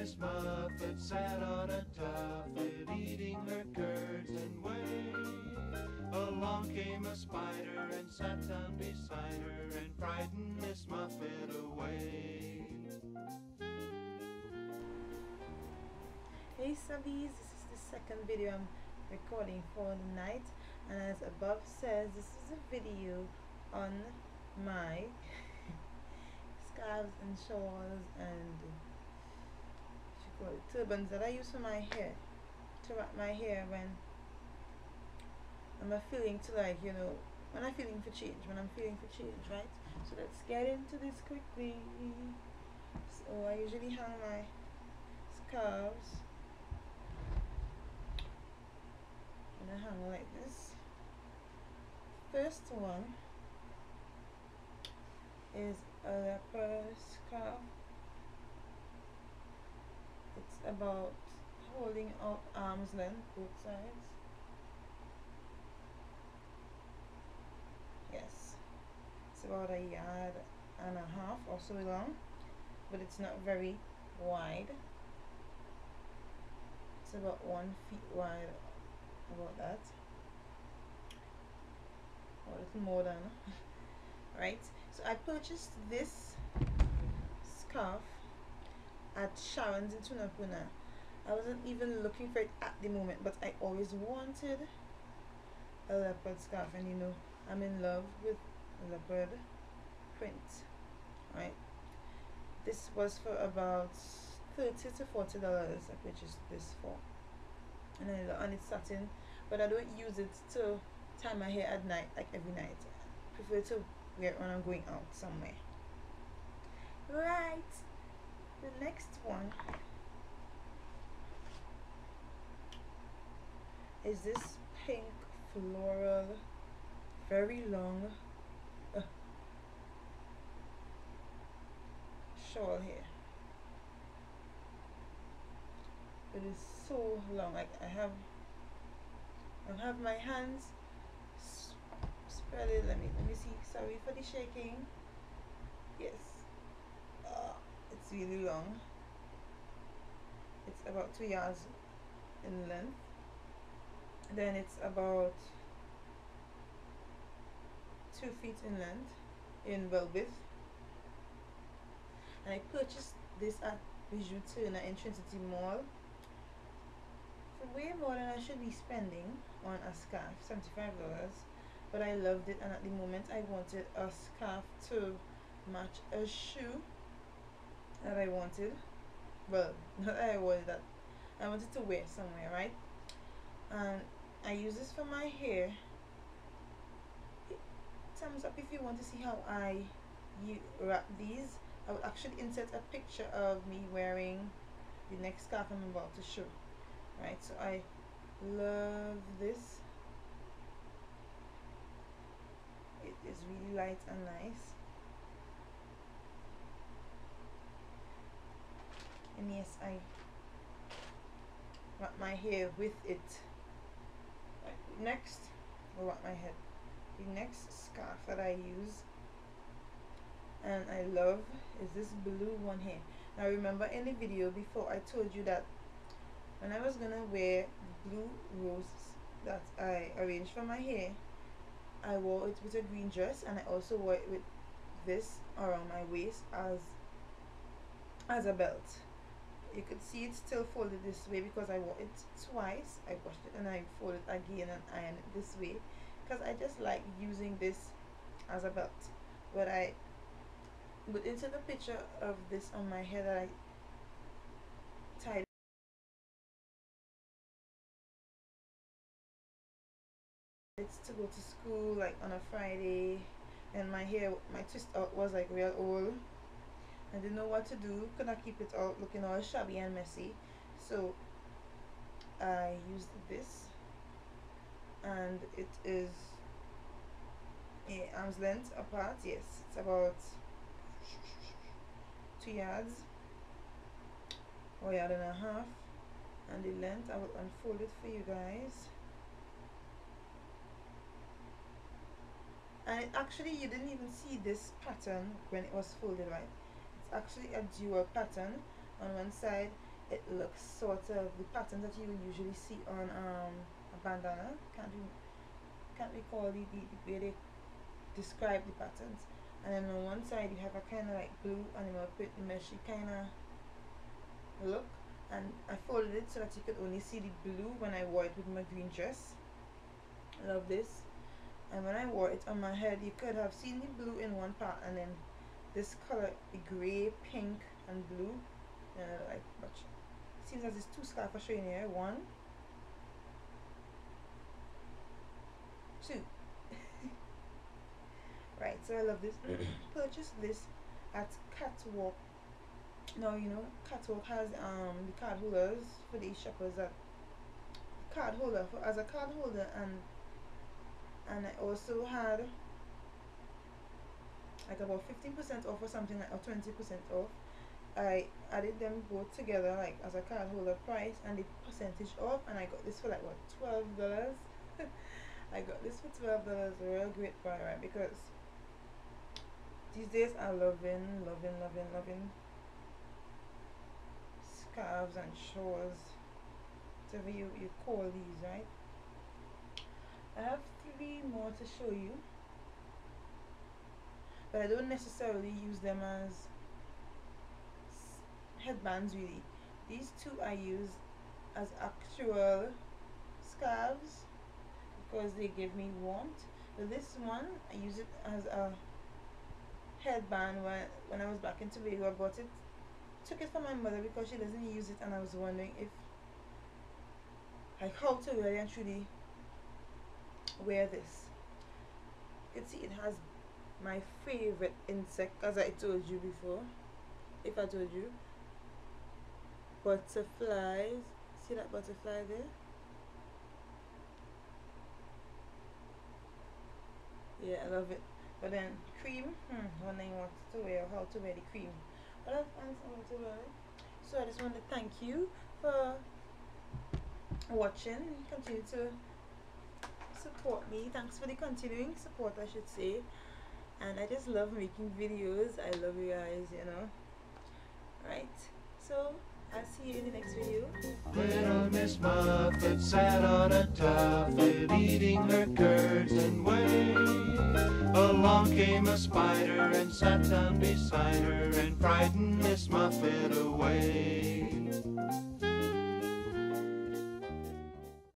Miss Muffet sat on a tuffet, eating her curds and whey. Along came a spider and sat down beside her and frightened Miss Muffet away. Hey Subbies, this is the second video I'm recording for the night, and as above says, this is a video on my scarves and shawls and turbans that I use for my hair, to wrap my hair when I'm feeling to, like, you know, when I'm feeling for change, right? So let's get into this quickly. So I usually hang my scarves and I hang like this. First one is a leopard scarf. It's about holding up arm's length, both sides. Yes, it's about 1.5 yards or so long, but it's not very wide. It's about 1 feet wide, about that, or a little more than right. So I purchased this scarf at Sharon's in Tunapuna. I wasn't even looking for it at the moment, but I always wanted a leopard scarf, and you know, I'm in love with leopard print, right? This was for about $30 to $40 I purchased this for, and it's satin, but I don't use it to tie my hair at night, like every night. I prefer to wear it when I'm going out somewhere. Right, the next one is this pink floral, very long shawl here. It is so long, like I have my hands spread it. Let me see, sorry for the shaking. Yes, it's really long. It's about 2 yards in length, then it's about 2 feet in length, in width. And I purchased this at Bijour Terner in Trinity Mall for way more than I should be spending on a scarf, $75. But I loved it, and at the moment I wanted a scarf to match a shoe that I wanted. Well, not that I wanted, that I wanted to wear somewhere, right? And I use this for my hair. Thumbs up if you want to see how I wrap these. I will actually insert a picture of me wearing the next scarf I'm about to show, right? So I love this. It is really light and nice, and yes, I wrap my hair with it. Right, next, I'll wrap my head. The next scarf that I use and I love is this blue one here. Now remember, in the video before, I told you that when I was gonna wear the blue roses that I arranged for my hair, I wore it with a green dress, and I also wore it with this around my waist as a belt. You could see it's still folded this way because I wore it twice. I washed it and I folded it again and ironed it this way because I just like using this as a belt. But I put into the picture of this on my hair that I tied it's to go to school, like on a Friday, and my hair, my twist out was like real old. I didn't know what to do, could not keep it out looking all shabby and messy, so I used this, and it is a arm's length apart. Yes, it's about 2 yards or 1.5 yards, and the length, I will unfold it for you guys. And it actually, you didn't even see this pattern when it was folded, right? It's actually a dual pattern. On one side it looks sort of the pattern that you will usually see on a bandana. Can't recall the way they describe the patterns. And then on one side you have a kind of like blue animal print meshy kind of look, and I folded it so that you could only see the blue when I wore it with my green dress. I love this. And when I wore it on my head, you could have seen the blue in one part and then this color, the gray, pink and blue, like much. Seems as it's two scarves for showing here. 1, 2. Right, so I love this. Purchased this at Catwalk. Now you know Catwalk has the card holders for these shoppers, that card holder for as a card holder, and I also had like about 15% off or something, like, or 20% off. I added them both together like as a card holder price and the percentage off, and I got this for like what, $12. I got this for $12, a real great buy, right? Because these days I'm loving scarves and shawls, whatever you call these, right? I have 3 more to show you, but I don't necessarily use them as headbands really. These 2 I use as actual scarves because they give me warmth. But this one I use it as a headband. When I was back in Tobago, I bought it, took it for my mother because she doesn't use it, and I was wondering if, like, how to really and truly wear this. You can see it has my favorite insect, as I told you before, if I told you, butterflies. See that butterfly there? Yeah, I love it. But then cream, wondering what to wear, how to wear the cream. But I find something to wear it. So I just want to thank you for watching. Continue to support me. Thanks for the continuing support, I should say. And I just love making videos. I love you guys, you know. Right? So I'll see you in the next video. Little Miss Muffet sat on a tuffet, eating her curds and whey. Along came a spider and sat down beside her and frightened Miss Muffet away.